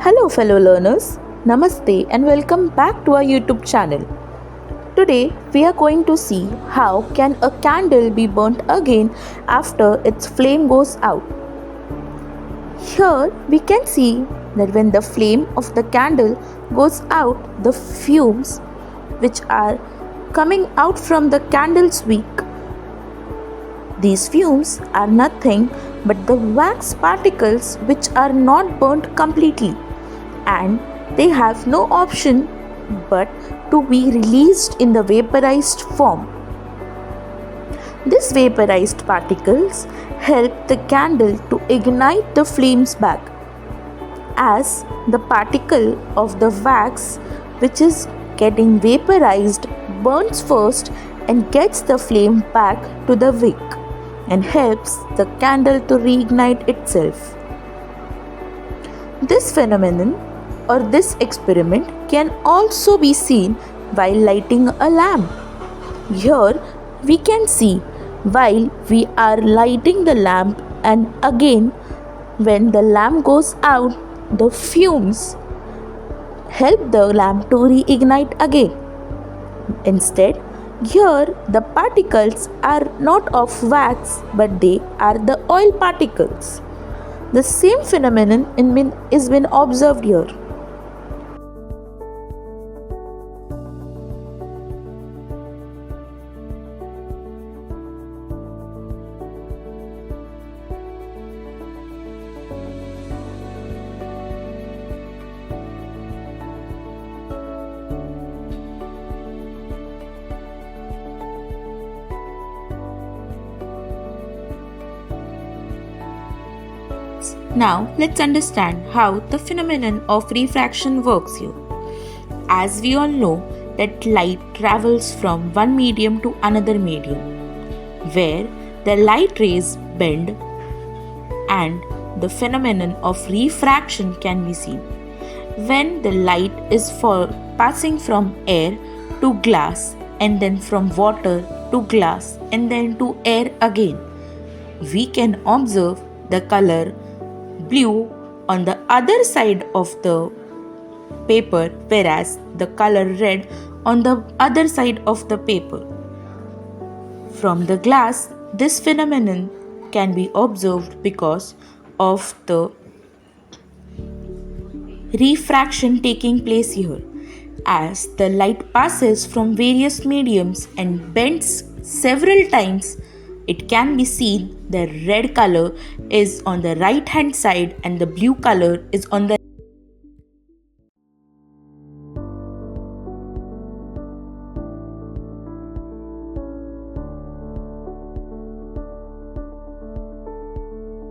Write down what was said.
Hello fellow learners, Namaste and welcome back to our YouTube channel. Today we are going to see how can a candle be burnt again after its flame goes out. Here we can see that when the flame of the candle goes out, the fumes which are coming out from the candle's wick. These fumes are nothing but the wax particles which are not burnt completely, and they have no option but to be released in the vaporized form. These vaporized particles help the candle to ignite the flames back, as the particle of the wax which is getting vaporized burns first and gets the flame back to the wick and helps the candle to reignite itself. This phenomenon or this experiment can also be seen while lighting a lamp. Here we can see while we are lighting the lamp, and again when the lamp goes out, the fumes help the lamp to reignite again. Instead, here the particles are not of wax but they are the oil particles. The same phenomenon is been observed here. Now let's understand how the phenomenon of refraction works here. As we all know that light travels from one medium to another medium, where the light rays bend and the phenomenon of refraction can be seen. When the light is passing from air to glass, and then from water to glass, and then to air again, we can observe the color blue on the other side of the paper, whereas the color red on the other side of the paper. From the glass, this phenomenon can be observed because of the refraction taking place here. As the light passes from various mediums and bends several times, it can be seen the red color is on the right hand side and the blue color is on the